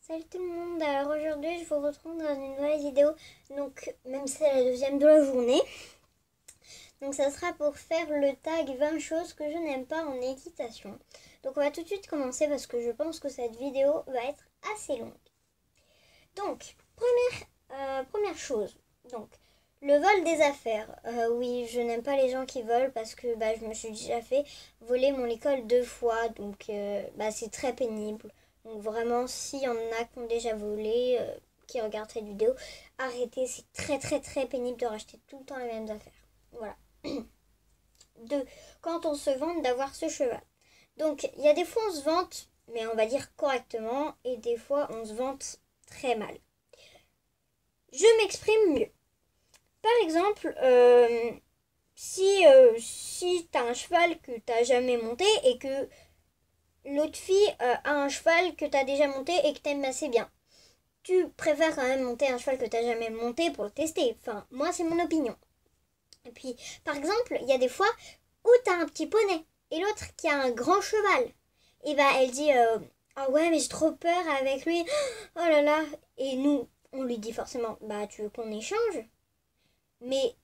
Salut tout le monde, alors aujourd'hui je vous retrouve dans une nouvelle vidéo, donc même si c'est la deuxième de la journée. Donc ça sera pour faire le tag 20 choses que je n'aime pas en équitation. Donc on va tout de suite commencer parce que je pense que cette vidéo va être assez longue. Donc, première chose, donc le vol des affaires. Oui, je n'aime pas les gens qui volent parce que je me suis déjà fait voler mon école 2 fois, donc c'est très pénible. Donc vraiment, s'il y en a qui ont déjà volé, qui regardent cette vidéo, arrêtez, c'est très très très pénible de racheter tout le temps les mêmes affaires. Voilà. 2. Quand on se vante d'avoir ce cheval. Donc, il y a des fois on se vante, mais on va dire correctement, et des fois on se vante très mal. Je m'exprime mieux. Par exemple, si tu as un cheval que tu n'as jamais monté et que l'autre fille a un cheval que tu as déjà monté et que tu aimes assez bien, tu préfères quand même monter un cheval que tu n'as jamais monté pour le tester. Enfin, moi, c'est mon opinion. Et puis, par exemple, il y a des fois où tu as un petit poney et l'autre qui a un grand cheval. Et elle dit ah ouais, mais j'ai trop peur avec lui. Oh là là. Et nous, on lui dit forcément tu veux qu'on échange? Mais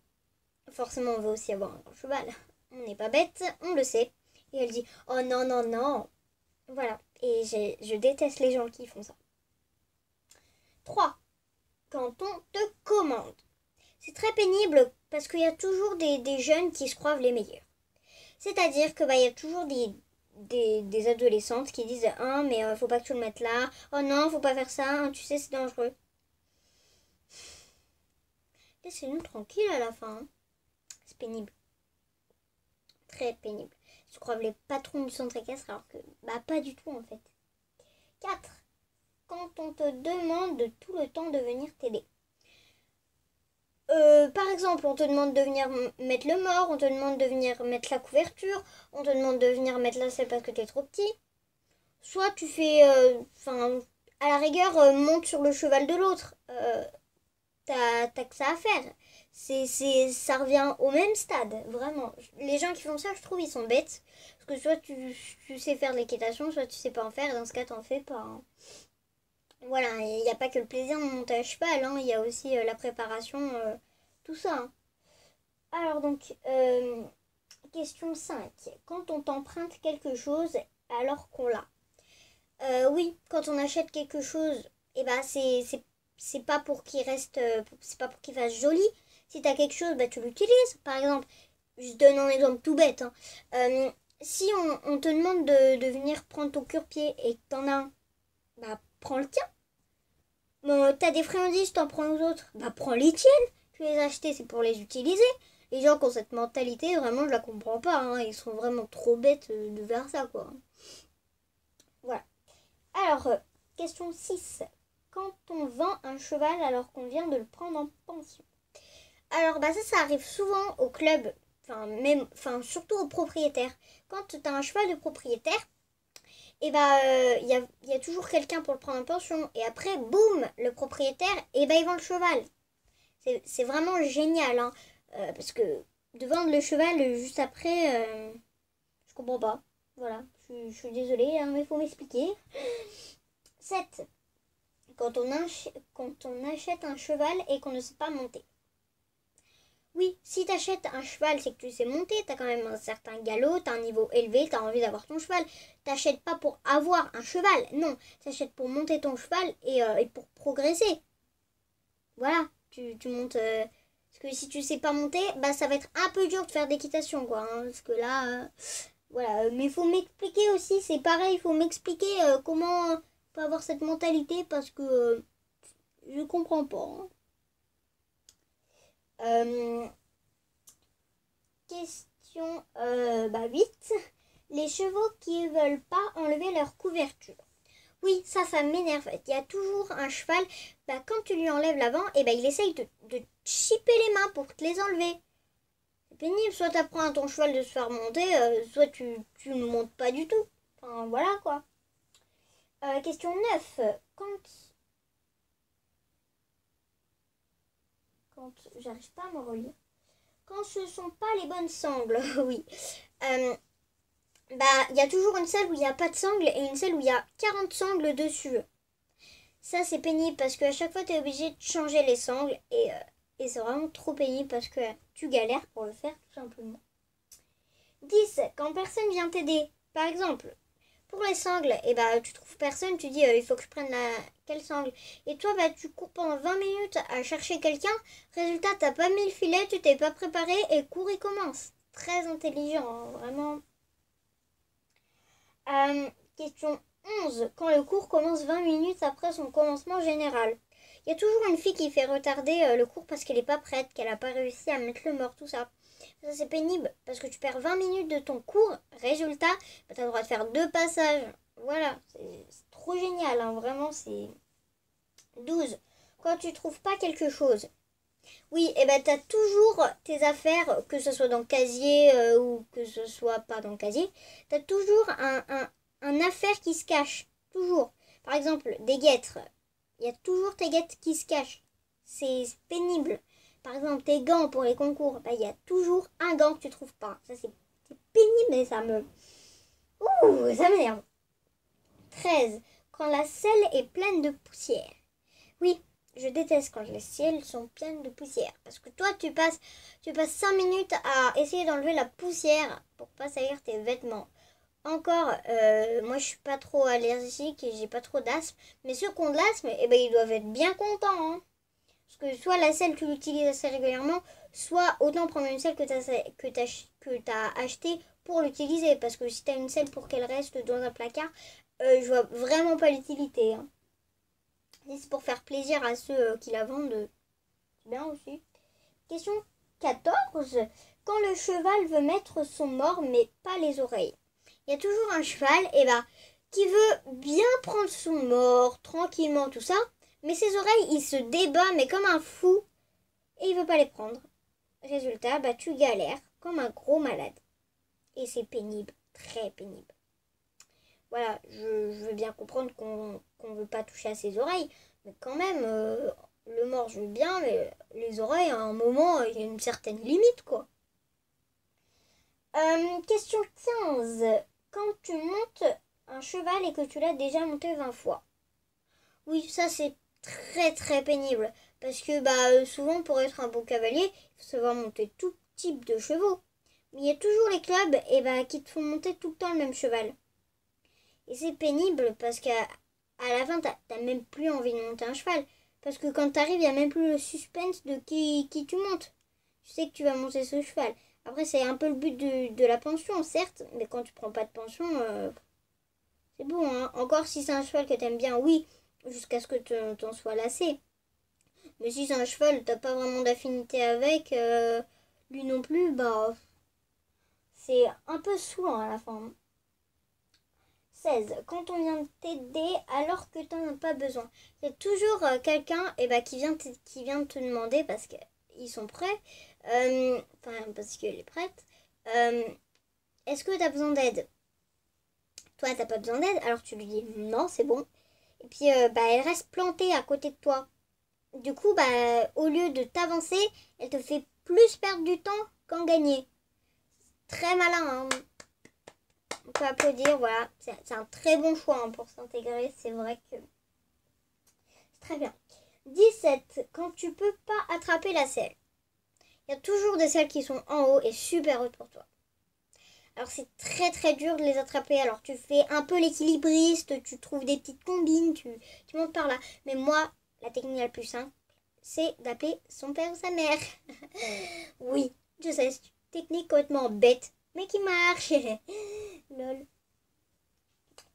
forcément, on veut aussi avoir un grand cheval. On n'est pas bête, on le sait. Et elle dit oh non, non, non. Voilà. Et je déteste les gens qui font ça. 3. Quand on te commande. C'est très pénible parce qu'il y a toujours des jeunes qui se croient les meilleurs. C'est-à-dire que il y a toujours des adolescentes qui disent ah mais faut pas que tu le mettes là. Oh non, faut pas faire ça. Tu sais, c'est dangereux. Laissez-nous tranquille à la fin. C'est pénible. Très pénible. Ils se croient les patrons du centre équestre alors que pas du tout en fait. 4. Quand on te demande de tout le temps de venir t'aider. Par exemple, on te demande de venir mettre le mort, on te demande de venir mettre la couverture, on te demande de venir mettre la selle parce que t'es trop petit. Soit tu fais, à la rigueur, monte sur le cheval de l'autre. T'as que ça à faire. Ça revient au même stade, vraiment. Les gens qui font ça, je trouve, ils sont bêtes. Parce que soit tu sais faire de l'équitation, soit tu sais pas en faire, et dans ce cas, t'en fais pas. Hein. Voilà, il n'y a pas que le plaisir de monter à cheval, hein, il y a aussi la préparation, tout ça. Hein. Alors donc, question 5. Quand on t'emprunte quelque chose alors qu'on l'a. Oui, quand on achète quelque chose, c'est pas pour qu'il reste, c'est pas pour qu'il fasse joli. Si t'as quelque chose, tu l'utilises. Par exemple, je donne un exemple tout bête. Hein. Si on te demande de venir prendre ton cure-pied et que t'en as un, prends le tien. Bon, t'as des friandises, t'en prends aux autres, prends les tiennes. Tu les as achetées, c'est pour les utiliser. Les gens qui ont cette mentalité, vraiment, je la comprends pas. Hein. Ils sont vraiment trop bêtes de faire ça, quoi. Voilà. Alors, question 6. Quand on vend un cheval alors qu'on vient de le prendre en pension. Alors, ça arrive souvent au club, surtout aux propriétaires. Quand tu as un cheval de propriétaire, il y a toujours quelqu'un pour le prendre en pension. Et après, boum, le propriétaire, il vend le cheval. C'est vraiment génial, hein, parce que de vendre le cheval juste après, je comprends pas. Voilà, je suis désolée, hein, mais il faut m'expliquer. 7. Quand on achète un cheval et qu'on ne sait pas monter. Oui, si tu achètes un cheval, c'est que tu sais monter, tu as quand même un certain galop, tu as un niveau élevé, tu as envie d'avoir ton cheval. T'achètes pas pour avoir un cheval, non, tu achètes pour monter ton cheval et pour progresser. Voilà, tu montes... parce que si tu sais pas monter, ça va être un peu dur de faire d'équitation, quoi. Hein, parce que là, voilà. Mais il faut m'expliquer aussi, c'est pareil, il faut m'expliquer comment peut avoir cette mentalité parce que je comprends pas. Hein. Question 8. Les chevaux qui ne veulent pas enlever leur couverture. Oui, ça m'énerve. Il y a toujours un cheval, quand tu lui enlèves l'avant, il essaye de chipper les mains pour te les enlever. C'est pénible, soit tu apprends à ton cheval de se faire monter, soit tu ne montes pas du tout. Enfin, voilà quoi. Question 9. Quand j'arrive pas à me relire. Quand ce ne sont pas les bonnes sangles, oui. Il y a toujours une selle où il n'y a pas de sangle et une selle où il y a 40 sangles dessus. Ça, c'est pénible parce qu'à chaque fois, tu es obligé de changer les sangles et c'est vraiment trop pénible parce que tu galères pour le faire tout simplement. 10. Quand personne vient t'aider. Par exemple, pour les sangles, tu trouves personne, tu dis il faut que je prenne quelle sangle. Et toi, tu cours pendant 20 minutes à chercher quelqu'un. Résultat, t'as pas mis le filet, tu t'es pas préparé et le cours il commence. Très intelligent, hein, vraiment. Question 11. Quand le cours commence 20 minutes après son commencement général. Il y a toujours une fille qui fait retarder le cours parce qu'elle n'est pas prête, qu'elle n'a pas réussi à mettre le mort, tout ça. Ça, c'est pénible parce que tu perds 20 minutes de ton cours. Résultat, tu as le droit de faire 2 passages. Voilà, c'est trop génial, hein, vraiment, c'est 12. Quand tu trouves pas quelque chose. Oui, tu as toujours tes affaires, que ce soit dans le casier ou que ce soit pas dans le casier. Tu as toujours un affaire qui se cache. Toujours. Par exemple, des guêtres. Il y a toujours tes guêtres qui se cachent. C'est pénible. Par exemple, tes gants pour les concours. Il y a toujours un gant que tu trouves pas. Ça, c'est pénible, mais ça m'énerve. 13. Quand la selle est pleine de poussière. Oui, je déteste quand les ciels sont pleines de poussière. Parce que toi, tu passes 5 minutes à essayer d'enlever la poussière pour pas salir tes vêtements. Encore, moi je suis pas trop allergique et j'ai pas trop d'asthme. Mais ceux qui ont de l'asthme, ils doivent être bien contents. Hein. Parce que soit la selle tu l'utilises assez régulièrement, soit autant prendre une selle que t'as acheté pour l'utiliser. Parce que si t'as une selle pour qu'elle reste dans un placard, je vois vraiment pas l'utilité. Hein. Et c'est pour faire plaisir à ceux qui la vendent. C'est bien aussi. Question 14. Quand le cheval veut mettre son mors mais pas les oreilles. Il y a toujours un cheval qui veut bien prendre son mort tranquillement, tout ça. Mais ses oreilles, il se débat mais comme un fou. Et il veut pas les prendre. Résultat, tu galères comme un gros malade. Et c'est pénible, très pénible. Voilà, je veux bien comprendre qu'on ne veut pas toucher à ses oreilles. Mais quand même, le mort, je veux bien, mais les oreilles, à un moment, il y a une certaine limite, quoi. Question 15. Quand tu montes un cheval et que tu l'as déjà monté 20 fois. Oui, ça, c'est très, très pénible. Parce que souvent, pour être un bon cavalier, il faut savoir monter tout type de chevaux. Mais il y a toujours les clubs qui te font monter tout le temps le même cheval. Et c'est pénible parce qu'à la fin, t'as même plus envie de monter un cheval. Parce que quand t'arrives, il n'y a même plus le suspense de qui tu montes. Tu sais que tu vas monter ce cheval. Après, c'est un peu le but de la pension, certes. Mais quand tu prends pas de pension, c'est bon. Hein. Encore si c'est un cheval que t'aimes bien, oui. Jusqu'à ce que t'en sois lassé. Mais si c'est un cheval, t'as pas vraiment d'affinité avec, lui non plus, c'est un peu saoulant à la fin. 16. Quand on vient t'aider alors que tu n'en as pas besoin. Il y a toujours quelqu'un qui vient te demander parce qu'ils sont prêts, parce qu'elle est prête. Est-ce que tu as besoin d'aide? Toi, t'as pas besoin d'aide, alors tu lui dis non, c'est bon. Et puis, elle reste plantée à côté de toi. Du coup, au lieu de t'avancer, elle te fait plus perdre du temps qu'en gagner. Très malin, hein. On peut applaudir, voilà. C'est un très bon choix pour s'intégrer. C'est vrai que c'est très bien. 17. Quand tu peux pas attraper la selle. Il y a toujours des selles qui sont en haut et super hautes pour toi. Alors c'est très très dur de les attraper. Alors tu fais un peu l'équilibriste, tu trouves des petites combines, tu montes par là. Mais moi, la technique la plus simple, c'est d'appeler son père ou sa mère. Oui, je sais, c'est une technique complètement bête, mais qui marche. Lol.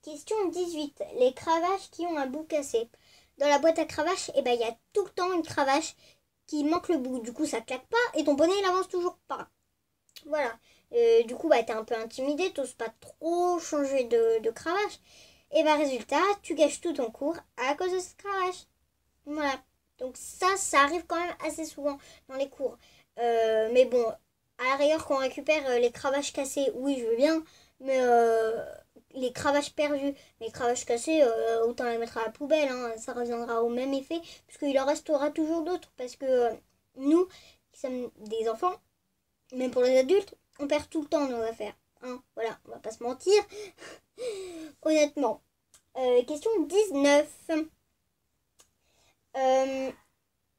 Question 18. Les cravaches qui ont un bout cassé. Dans la boîte à cravaches, il y a tout le temps une cravache qui manque le bout. Du coup, ça claque pas et ton bonnet, il avance toujours pas. Voilà. Du coup, t'es un peu intimidé, t'oses pas trop changer de cravache. Et résultat, tu gâches tout ton cours à cause de cette cravache. Voilà. Donc ça arrive quand même assez souvent dans les cours. Mais bon, à la rigueur, quand on récupère les cravaches cassées, oui, je veux bien. Mais les cravaches perdues, les cravaches cassées, autant les mettre à la poubelle. Hein, ça reviendra au même effet, puisqu'il en restera toujours d'autres. Parce que nous, qui sommes des enfants, même pour les adultes, on perd tout le temps nos affaires. Hein, voilà, on va pas se mentir. Honnêtement. Question 19.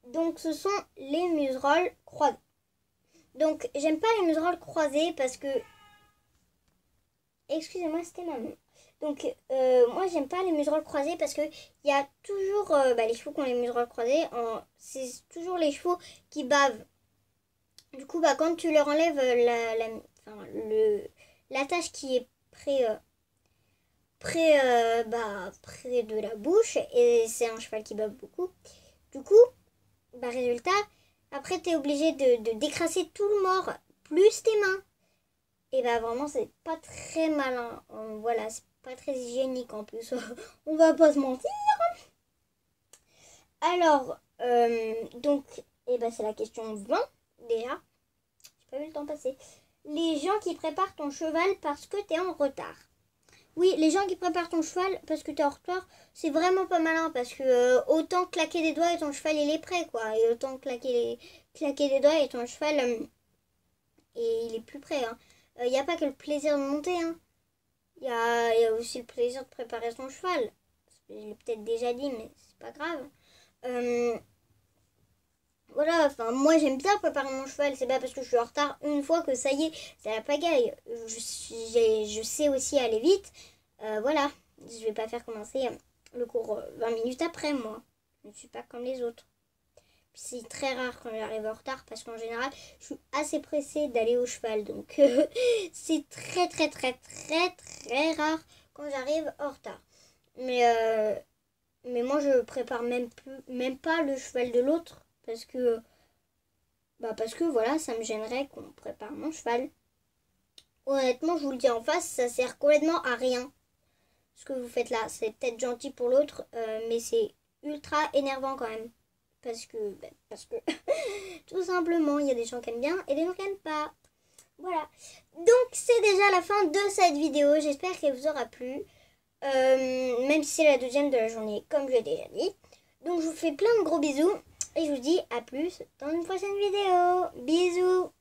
Donc ce sont les muserolles croisées. Donc j'aime pas les muserolles croisées parce que... Excusez-moi, c'était ma maman. Donc moi j'aime pas les muserolles croisées parce que il y a toujours les chevaux qui ont les muserolles croisées, c'est toujours les chevaux qui bavent. Du coup quand tu leur enlèves l'attache qui est près de la bouche, et c'est un cheval qui bave beaucoup. Du coup, résultat, après t'es obligé de décrasser tout le mort, plus tes mains. Et vraiment c'est pas très malin. Voilà, c'est pas très hygiénique en plus. On va pas se mentir. Alors, donc, c'est la question 20 déjà. J'ai pas vu le temps passer. Les gens qui préparent ton cheval parce que t'es en retard. Oui, les gens qui préparent ton cheval parce que t'es en retard, c'est vraiment pas malin parce que autant claquer des doigts et ton cheval il est prêt quoi. Et autant claquer des doigts et ton cheval et il est plus prêt. Il n'y a pas que le plaisir de monter. Il y a aussi le plaisir de préparer son cheval. Je l'ai peut-être déjà dit, mais c'est pas grave. Voilà, enfin moi j'aime bien préparer mon cheval, c'est pas parce que je suis en retard une fois que ça y est, c'est la pagaille. Je sais aussi aller vite. Voilà, je vais pas faire commencer le cours 20 minutes après moi. Je ne suis pas comme les autres. Puis c'est très rare quand j'arrive en retard parce qu'en général je suis assez pressée d'aller au cheval. Donc c'est très très très très très rare quand j'arrive en retard. Mais moi je prépare même pas le cheval de l'autre parce que voilà, ça me gênerait qu'on prépare mon cheval. Honnêtement, je vous le dis en face, ça sert complètement à rien. Ce que vous faites là, c'est peut-être gentil pour l'autre, mais c'est ultra énervant quand même. Parce que tout simplement, il y a des gens qui aiment bien et des gens qui n'aiment pas. Voilà. Donc c'est déjà la fin de cette vidéo. J'espère qu'elle vous aura plu. Même si c'est la deuxième de la journée, comme je l'ai déjà dit. Donc je vous fais plein de gros bisous. Et je vous dis à plus dans une prochaine vidéo. Bisous.